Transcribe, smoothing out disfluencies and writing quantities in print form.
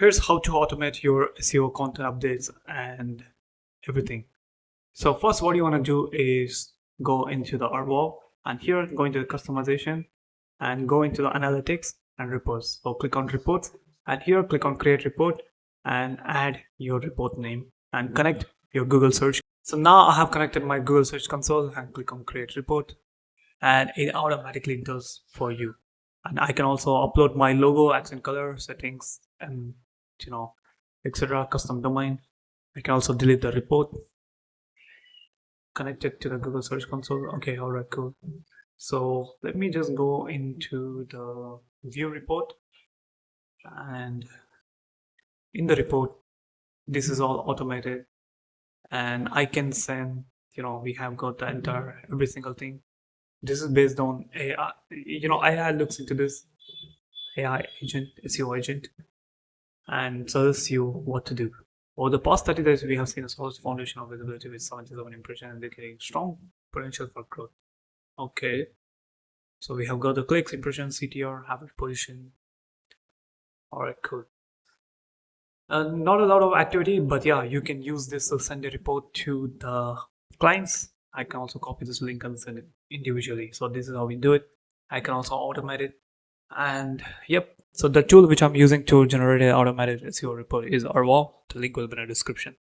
here's how to automate your SEO content updates and everything. So first, what you want to do is go into the URL, and here go into the customization and go into the analytics and reports. So click on reports, and here click on create report and add your report name and connect your Google search. So now I have connected my Google search console and click on create report, and it automatically does for you. And I can also upload my logo, accent color settings, and etc. custom domain. I can also delete the report, connect it to the Google search console. Okay, all right, cool. So let me just go into the view report, and in the report, this is all automated, and I can send, we have got the entire every single thing. This is based on AI. AI looks into this AI agent, SEO agent, and tells you what to do. Over the past 30 days, we have seen a solid foundation of visibility with 77 impressions indicating strong potential for growth. Okay, so we have got the clicks, impressions, CTR, average position. All right, cool. Not a lot of activity, but yeah, you can use this to send a report to the clients. I can also copy this link and send it individually. So this is how we do it. I can also automate it. And yep, so the tool which I'm using to generate an automated SEO report is Arval. The link will be in the description.